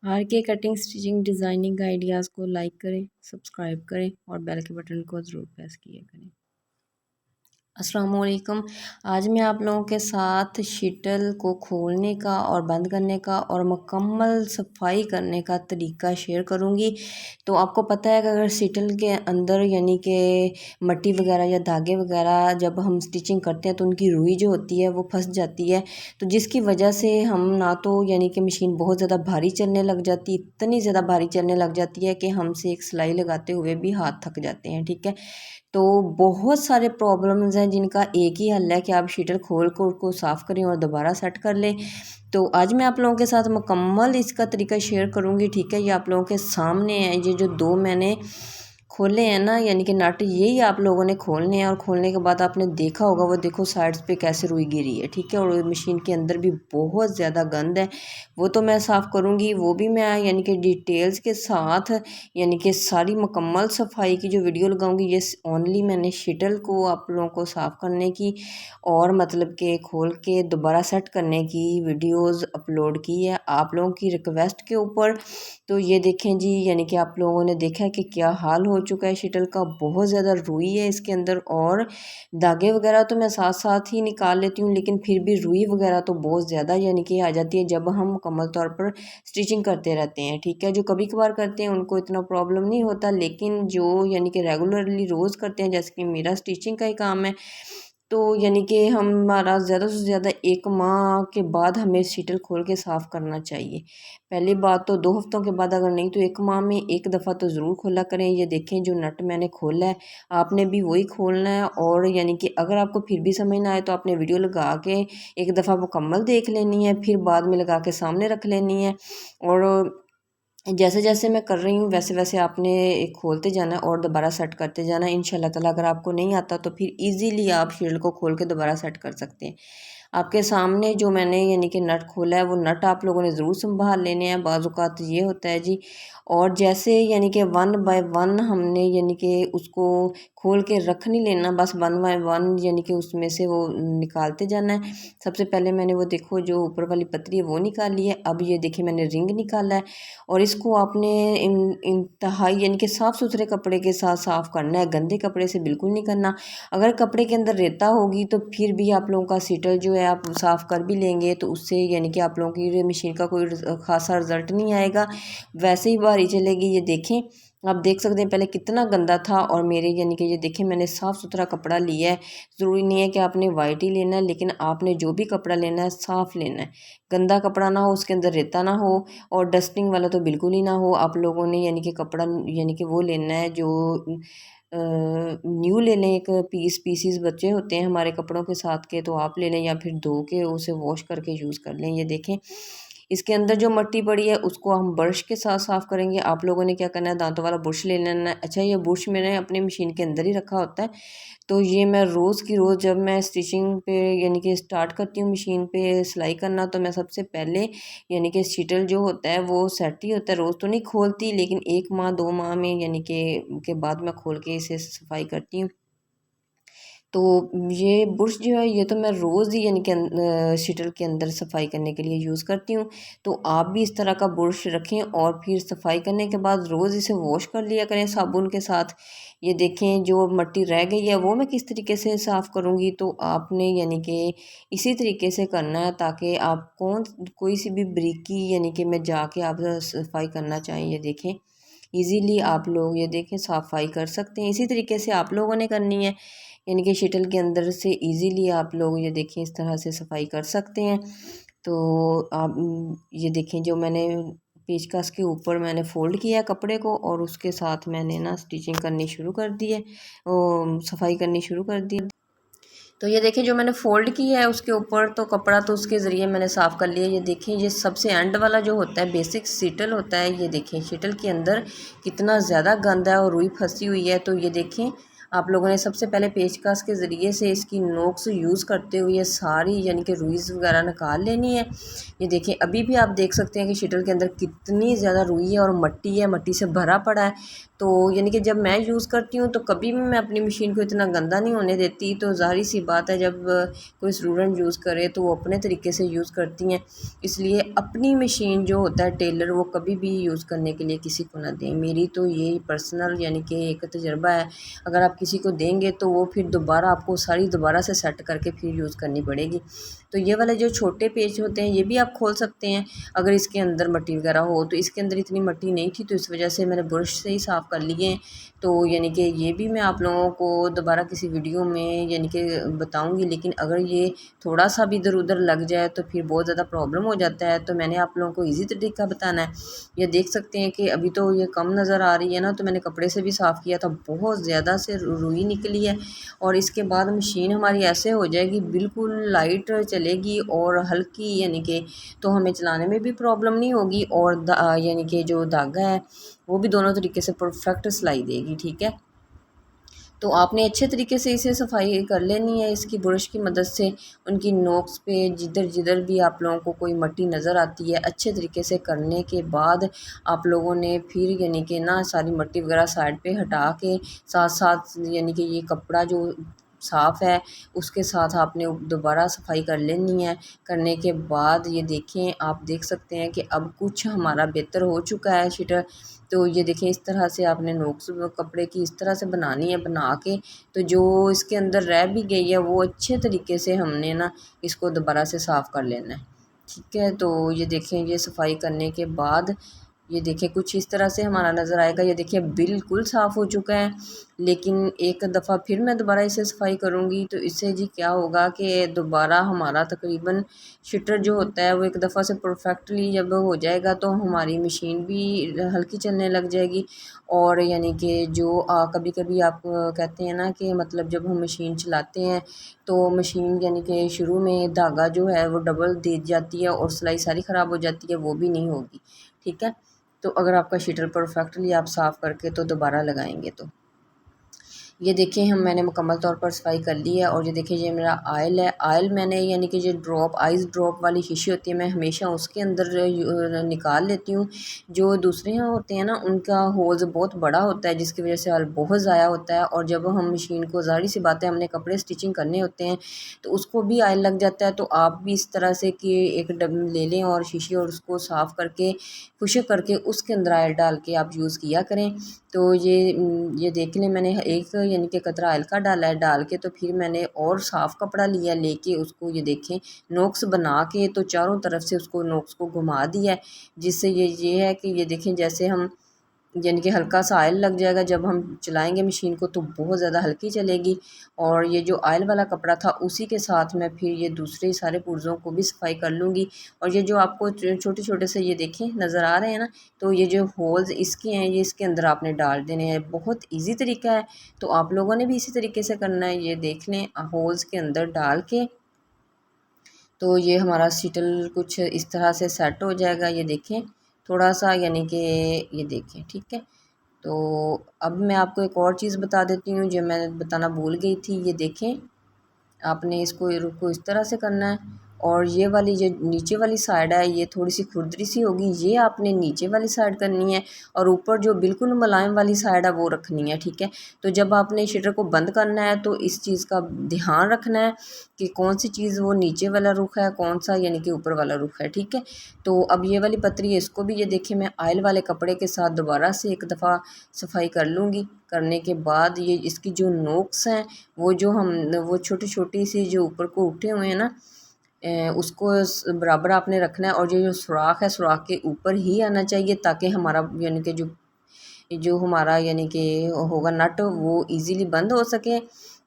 Are के cutting stitching designing ideas को like करें, सब्सक्राइब करें और बेल के बटन को ज़रूर प्रेस किया करें। अस्सलामुअलैकुम। आज मैं आप लोगों के साथ शटल को खोलने का और बंद करने का और मुकम्मल सफाई करने का तरीका शेयर करूंगी। तो आपको पता है कि अगर शटल के अंदर यानी कि मट्टी वगैरह या धागे वगैरह जब हम स्टिचिंग करते हैं तो उनकी रुई जो होती है वो फंस जाती है, तो जिसकी वजह से हम ना तो यानी कि मशीन बहुत ज़्यादा भारी चलने लग जाती, इतनी ज़्यादा भारी चलने लग जाती है कि हमसे एक सिलाई लगाते हुए भी हाथ थक जाते हैं। ठीक है, तो बहुत सारे प्रॉब्लम्स हैं जिनका एक ही हल है कि आप शीटर खोल कर उसको साफ़ करें और दोबारा सेट कर लें। तो आज मैं आप लोगों के साथ मुकम्मल इसका तरीका शेयर करूंगी। ठीक है, ये आप लोगों के सामने है, ये जो दो मैंने खोले हैं ना यानी कि नट, यही आप लोगों ने खोलने हैं और खोलने के बाद आपने देखा होगा वो देखो साइड्स पे कैसे रुई गिरी है। ठीक है, और मशीन के अंदर भी बहुत ज़्यादा गंद है, वो तो मैं साफ़ करूँगी, वो भी मैं यानी कि डिटेल्स के साथ यानी कि सारी मुकम्मल सफाई की जो वीडियो लगाऊंगी। ये ओनली मैंने शटल को आप लोगों को साफ़ करने की और मतलब के खोल के दोबारा सेट करने की वीडियोस अपलोड की है आप लोगों की रिक्वेस्ट के ऊपर। तो ये देखें जी, यानी कि आप लोगों ने देखा है कि क्या हाल हो चुका है शटल का, बहुत ज़्यादा रुई है इसके अंदर और धागे वगैरह तो मैं साथ साथ ही निकाल लेती हूँ, लेकिन फिर भी रुई वगैरह तो बहुत ज़्यादा यानी कि आ जाती है जब हम मुकम्मल तौर पर स्टिचिंग करते रहते हैं। ठीक है, जो कभी कभार करते हैं उनको इतना प्रॉब्लम नहीं होता, लेकिन जो यानी कि रेगुलरली रोज़ करते हैं जैसे कि मेरा स्टिचिंग का ही काम है, तो यानी कि हमारा ज़्यादा से ज़्यादा 1 माह के बाद हमें शटल खोल के साफ़ करना चाहिए। पहली बात तो 2 हफ्तों के बाद, अगर नहीं तो 1 माह में 1 दफ़ा तो ज़रूर खोला करें। ये देखें जो नट मैंने खोला है आपने भी वही खोलना है, और यानी कि अगर आपको फिर भी समझ ना आए तो आपने वीडियो लगा के एक दफ़ा मुकम्मल देख लेनी है, फिर बाद में लगा के सामने रख लेनी है। और जैसे जैसे मैं कर रही हूँ वैसे वैसे आपने खोलते जाना और दोबारा सेट करते जाना इंशाल्लाह ताला। अगर आपको नहीं आता तो फिर इजीली आप शील्ड को खोल के दोबारा सेट कर सकते हैं। आपके सामने जो मैंने यानी कि नट खोला है वो नट आप लोगों ने ज़रूर संभाल लेने हैं, बाज़ औक़ात ये होता है जी। और जैसे यानी कि 1 बाय 1 हमने यानी कि उसको खोल के रख नहीं लेना, बस 1 बाय 1 यानी कि उसमें से वो निकालते जाना है। सबसे पहले मैंने वो देखो जो ऊपर वाली पतरी है वो निकाली है, अब ये देखिए मैंने रिंग निकाला है और इसको आपने इंतहाई यानी कि साफ़ सुथरे कपड़े के साथ साफ़ करना है, गंदे कपड़े से बिल्कुल नहीं करना। अगर कपड़े के अंदर रेता होगी तो फिर भी आप लोगों का सीटल जो है आप साफ़ कर भी लेंगे तो उससे यानी कि आप लोगों की मशीन का कोई ख़ासा रिज़ल्ट नहीं आएगा, वैसे ही बाहरी चलेगी। ये देखें, आप देख सकते हैं पहले कितना गंदा था और मेरे यानी कि ये देखें मैंने साफ़ सुथरा कपड़ा लिया है। ज़रूरी नहीं है कि आपने वाइट ही लेना है, लेकिन आपने जो भी कपड़ा लेना है साफ़ लेना है, गंदा कपड़ा ना हो, उसके अंदर रेता ना हो और डस्टिंग वाला तो बिल्कुल ही ना हो। आप लोगों ने यानी कि कपड़ा यानी कि वो लेना है जो न्यू ले लें, एक पीसीस बचे होते हैं हमारे कपड़ों के साथ के, तो आप ले लें या फिर धो के उसे वॉश करके यूज़ कर लें। ये देखें इसके अंदर जो मट्टी पड़ी है उसको हम ब्रश के साथ साफ़ करेंगे। आप लोगों ने क्या करना है, दांतों वाला ब्रश ले लेना है। अच्छा, ये ब्रश मैंने अपनी मशीन के अंदर ही रखा होता है, तो ये मैं रोज़ की रोज़ जब मैं स्टिचिंग पे यानी कि स्टार्ट करती हूँ मशीन पे सिलाई करना, तो मैं सबसे पहले यानी कि शटल जो होता है वो सेट ही होता है, रोज़ तो नहीं खोलती, लेकिन 1 माह 2 माह में यानी कि के बाद मैं खोल के इसे सफाई करती हूँ। तो ये ब्रश जो है ये तो मैं रोज़ ही यानी कि शटल के अंदर सफाई करने के लिए यूज़ करती हूँ। तो आप भी इस तरह का ब्रश रखें और फिर सफाई करने के बाद रोज़ इसे वॉश कर लिया करें साबुन के साथ। ये देखें जो मट्टी रह गई है वो मैं किस तरीके से साफ़ करूँगी, तो आपने यानी कि इसी तरीके से करना है ताकि आप कोई सी भी बारीकी यानी कि में जाके आप सफाई करना चाहें, ये देखें ईज़िली आप लोग ये देखें सफाई कर सकते हैं। इसी तरीके से आप लोगों ने करनी है, यानी कि शटल के अंदर से इजीली आप लोग ये देखें इस तरह से सफाई कर सकते हैं। तो आप ये देखें जो मैंने पेचकस के ऊपर मैंने फ़ोल्ड किया है कपड़े को और उसके साथ मैंने ना स्टिचिंग करनी शुरू कर दी है, सफाई करनी शुरू कर दी। तो ये देखें जो मैंने फ़ोल्ड किया है उसके ऊपर तो कपड़ा तो उसके ज़रिए मैंने साफ़ कर लिया। ये देखें ये सबसे एंड वाला जो होता है बेसिक शटल होता है, ये देखें शटल के अंदर कितना ज़्यादा गंदा है और रुई फंसी हुई है। तो ये देखें आप लोगों ने सबसे पहले पेचकस के ज़रिए से इसकी नोक से यूज़ करते हुए सारी यानी कि रुईज़ वगैरह निकाल लेनी है। ये देखें अभी भी आप देख सकते हैं कि शटल के अंदर कितनी ज़्यादा रुई है और मट्टी है, मट्टी से भरा पड़ा है। तो यानी कि जब मैं यूज़ करती हूँ तो कभी भी मैं अपनी मशीन को इतना गंदा नहीं होने देती। तो ज़ाहिर सी बात है, जब कोई स्टूडेंट यूज़ करे तो वो अपने तरीके से यूज़ करती हैं। इसलिए अपनी मशीन जो होता है टेलर, वो कभी भी यूज़ करने के लिए किसी को ना दें। मेरी तो ये पर्सनल यानी कि एक तजुर्बा है। अगर आप किसी को देंगे तो वो फिर दोबारा आपको सारी दोबारा से सेट करके फिर यूज़ करनी पड़ेगी। तो ये वाले जो छोटे पेच होते हैं ये भी आप खोल सकते हैं अगर इसके अंदर मट्टी वगैरह हो। तो इसके अंदर इतनी मट्टी नहीं थी तो इस वजह से मैंने ब्रश से ही साफ़ कर लिए हैं। तो यानी कि ये भी मैं आप लोगों को दोबारा किसी वीडियो में यानी कि बताऊंगी। लेकिन अगर ये थोड़ा सा भी इधर उधर लग जाए तो फिर बहुत ज़्यादा प्रॉब्लम हो जाता है। तो मैंने आप लोगों को ईज़ी तरीका बताना है। ये देख सकते हैं कि अभी तो ये कम नज़र आ रही है ना, तो मैंने कपड़े से भी साफ़ किया था, बहुत ज़्यादा से रुई निकली है। और इसके बाद मशीन हमारी ऐसे हो जाएगी, बिल्कुल लाइट चलेगी और हल्की, यानी कि तो हमें चलाने में भी प्रॉब्लम नहीं होगी। और यानी कि जो धागा है वो भी दोनों तरीके से परफेक्ट सिलाई देगी। ठीक है, तो आपने अच्छे तरीके से इसे सफाई कर लेनी है इसकी ब्रश की मदद से। उनकी नोक्स पे जिधर जिधर भी आप लोगों को कोई मट्टी नज़र आती है, अच्छे तरीके से करने के बाद आप लोगों ने फिर यानी कि ना सारी मट्टी वगैरह साइड पे हटा के साथ साथ यानी कि ये कपड़ा जो साफ़ है उसके साथ आपने दोबारा सफाई कर लेनी है। करने के बाद ये देखें, आप देख सकते हैं कि अब कुछ हमारा बेहतर हो चुका है शीटर। तो ये देखें, इस तरह से आपने नोक्स कपड़े की इस तरह से बनानी है, बना के तो जो इसके अंदर रह भी गई है वो अच्छे तरीके से हमने ना इसको दोबारा से साफ़ कर लेना है। ठीक है, तो ये देखें, ये सफाई करने के बाद ये देखिए कुछ इस तरह से हमारा नज़र आएगा। ये देखिए बिल्कुल साफ़ हो चुका है। लेकिन एक दफ़ा फिर मैं दोबारा इसे सफाई करूँगी तो इससे जी क्या होगा कि दोबारा हमारा तकरीबन शटर जो होता है वो एक दफ़ा से परफेक्टली जब हो जाएगा तो हमारी मशीन भी हल्की चलने लग जाएगी। और यानी कि जो कभी कभी आप कहते हैं ना कि मतलब जब हम मशीन चलाते हैं तो मशीन यानी कि शुरू में धागा जो है वो डबल दे जाती है और सिलाई सारी ख़राब हो जाती है, वो भी नहीं होगी। ठीक है, तो अगर आपका शीटर परफेक्टली आप साफ़ करके तो दोबारा लगाएंगे तो ये देखिए मैंने मुकम्मल तौर पर सफाई कर ली है। और ये देखिए ये मेरा आयल है। आयल मैंने यानी कि जो ड्रॉप आइस ड्रॉप वाली शीशी होती है मैं हमेशा उसके अंदर निकाल लेती हूँ। जो दूसरे यहाँ होते हैं ना उनका होल्स बहुत बड़ा होता है जिसकी वजह से आयल बहुत ज़ाया होता है। और जब हम मशीन को, ज़ाहिर सी बात है, हमने कपड़े स्टिचिंग करने होते हैं तो उसको भी आयल लग जाता है। तो आप भी इस तरह से कि एक डब ले लें और शीशी और उसको साफ़ करके खुशक करके उसके अंदर आयल डाल के आप यूज़ किया करें। तो ये देख लें, मैंने एक यानी कि कतरा ऑयल का डाला है, डाल के तो फिर मैंने और साफ़ कपड़ा लिया लेके उसको ये देखें नोक्स बना के तो चारों तरफ से उसको नोक्स को घुमा दिया है। जिससे ये है कि ये देखें जैसे हम यानी कि हल्का सा ऑयल लग जाएगा जब हम चलाएंगे मशीन को तो बहुत ज़्यादा हल्की चलेगी। और ये जो ऑयल वाला कपड़ा था उसी के साथ मैं फिर ये दूसरे सारे पुर्ज़ों को भी सफाई कर लूँगी। और ये जो आपको छोटे छोटे से ये देखें नज़र आ रहे हैं ना, तो ये जो होल्स इसके हैं ये इसके अंदर आपने डाल देने हैं। बहुत ईजी तरीका है, तो आप लोगों ने भी इसी तरीके से करना है। ये देख लें, होल्स के अंदर डाल के तो ये हमारा शीटल कुछ इस तरह से सेट हो जाएगा। ये देखें थोड़ा सा यानी कि ये देखें, ठीक है। तो अब मैं आपको एक और चीज़ बता देती हूँ जो मैं बताना भूल गई थी। ये देखें, आपने इसको रुख को इस तरह से करना है। और ये वाली जो नीचे वाली साइड है ये थोड़ी सी खुरदरी सी होगी, ये आपने नीचे वाली साइड करनी है। और ऊपर जो बिल्कुल मुलायम वाली साइड है वो रखनी है। ठीक है, तो जब आपने शटर को बंद करना है तो इस चीज़ का ध्यान रखना है कि कौन सी चीज़ वो नीचे वाला रुख है, कौन सा यानी कि ऊपर वाला रुख है। ठीक है, तो अब ये वाली पतरी है इसको भी ये देखिए मैं ऑयल वाले कपड़े के साथ दोबारा से एक दफ़ा सफाई कर लूँगी। करने के बाद ये इसकी जो नोक्स हैं वो जो हम वो छोटी छोटी सी जो ऊपर को उठे हुए हैं ना, उसको बराबर आपने रखना है। और जो सुराख है सुराख के ऊपर ही आना चाहिए ताकि हमारा यानी कि जो हमारा यानी कि होगा नट वो इजीली बंद हो सके।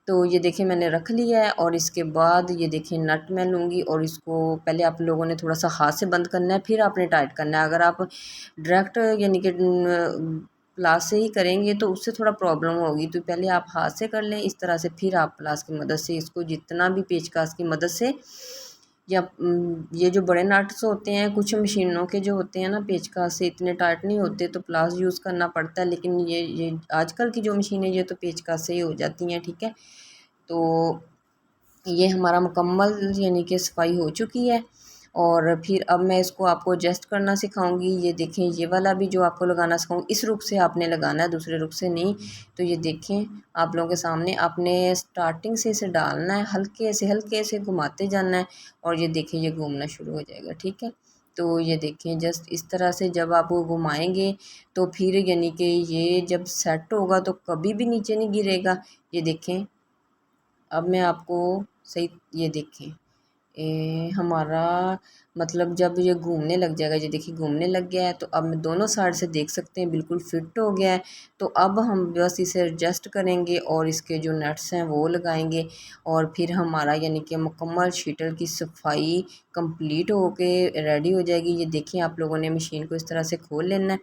तो ये देखिए मैंने रख लिया है। और इसके बाद ये देखिए नट मैं लूँगी और इसको पहले आप लोगों ने थोड़ा सा हाथ से बंद करना है फिर आपने टाइट करना है। अगर आप डायरेक्ट यानी कि प्लास से ही करेंगे तो उससे थोड़ा प्रॉब्लम होगी। तो पहले आप हाथ से कर लें इस तरह से, फिर आप प्लास की मदद से इसको जितना भी पेचकस की मदद से या ये जो बड़े नट्स होते हैं कुछ मशीनों के जो होते हैं ना पेचकस से इतने टाइट नहीं होते तो प्लास यूज़ करना पड़ता है। लेकिन ये आजकल की जो मशीनें ये तो पेचकस से ही हो जाती हैं। ठीक है, तो ये हमारा मुकम्मल यानी कि सफाई हो चुकी है। और फिर अब मैं इसको आपको एडजस्ट करना सिखाऊंगी। ये देखें, ये वाला भी जो आपको लगाना सिखाऊंगी इस रुख से आपने लगाना है, दूसरे रुख से नहीं। तो ये देखें आप लोगों के सामने, आपने स्टार्टिंग से इसे डालना है, हल्के से घुमाते जाना है और ये देखें ये घूमना शुरू हो जाएगा। ठीक है, तो ये देखें जस्ट इस तरह से जब आप वो घुमाएंगे तो फिर यानी कि ये जब सेट होगा तो कभी भी नीचे नहीं गिरेगा। ये देखें, अब मैं आपको सही, ये देखें हमारा मतलब जब ये घूमने लग जाएगा, ये देखिए घूमने लग गया है। तो अब मैं दोनों साइड से देख सकते हैं बिल्कुल फिट हो गया है। तो अब हम बस इसे एडजस्ट करेंगे और इसके जो नट्स हैं वो लगाएंगे और फिर हमारा यानी कि मुकम्मल शीटल की सफाई कंप्लीट होके रेडी हो जाएगी। ये देखिए आप लोगों ने मशीन को इस तरह से खोल लेना है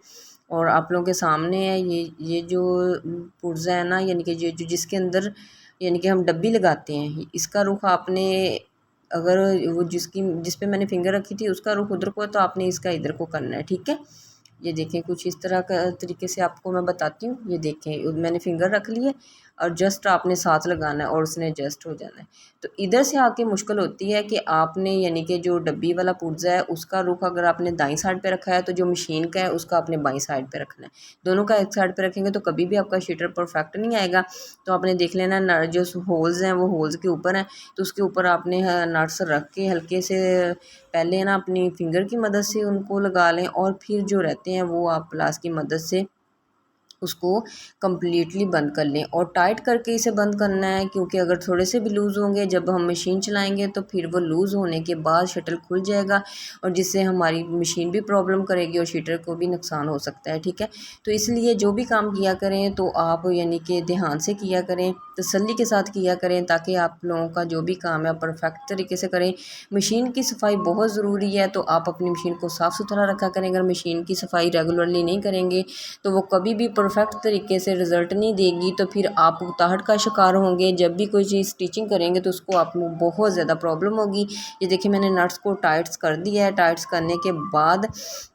और आप लोगों के सामने है ये जो पुर्जा है ना, यानी कि ये जो जिसके अंदर यानी कि हम डब्बी लगाते हैं, इसका रुख आपने अगर वो जिस पे मैंने फिंगर रखी थी उसका रुख उधर को है तो आपने इसका इधर को करना है। ठीक है, ये देखें कुछ इस तरह का तरीके से आपको मैं बताती हूँ। ये देखें मैंने फिंगर रख ली है और जस्ट आपने साथ लगाना है और उसने एडजस्ट हो जाना है। तो इधर से आके मुश्किल होती है कि आपने यानी कि जो डब्बी वाला पुर्जा है उसका रुख अगर आपने दाईं साइड पे रखा है तो जो मशीन का है उसका आपने बाईं साइड पे रखना है। दोनों का एक साइड पे रखेंगे तो कभी भी आपका शीटर परफेक्ट नहीं आएगा। तो आपने देख लेना जो होल्स हैं वो होल्स के ऊपर हैं, तो उसके ऊपर आपने नट्स रख के हल्के से पहले ना अपनी फिंगर की मदद से उनको लगा लें और फिर जो रहते हैं वो आप प्लास की मदद से उसको कम्प्लीटली बंद कर लें और टाइट करके इसे बंद करना है, क्योंकि अगर थोड़े से भी लूज़ होंगे जब हम मशीन चलाएंगे तो फिर वो लूज़ होने के बाद शटल खुल जाएगा और जिससे हमारी मशीन भी प्रॉब्लम करेगी और शीटर को भी नुकसान हो सकता है। ठीक है, तो इसलिए जो भी काम किया करें तो आप यानी कि ध्यान से किया करें, तसल्ली के साथ किया करें, ताकि आप लोगों का जो भी काम है परफेक्ट तरीके से करें। मशीन की सफाई बहुत ज़रूरी है, तो आप अपनी मशीन को साफ़ सुथरा रखा करें। अगर मशीन की सफाई रेगुलरली नहीं करेंगे तो वो कभी भी परफेक्ट तरीके से रिज़ल्ट नहीं देगी, तो फिर आप उकताहट का शिकार होंगे। जब भी कोई चीज़ स्टिचिंग करेंगे तो उसको आप बहुत ज़्यादा प्रॉब्लम होगी। ये देखिए मैंने नट्स को टाइट्स कर दिया है। टाइट्स करने के बाद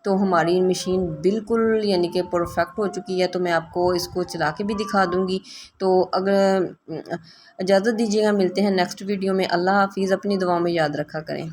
तो हमारी मशीन बिल्कुल यानी कि परफेक्ट हो चुकी है। तो मैं आपको इसको चला के भी दिखा दूँगी। तो अगर इजाज़त दीजिएगा, मिलते हैं नेक्स्ट वीडियो में। अल्लाह हाफिज़, अपनी दुआओं में याद रखा करें।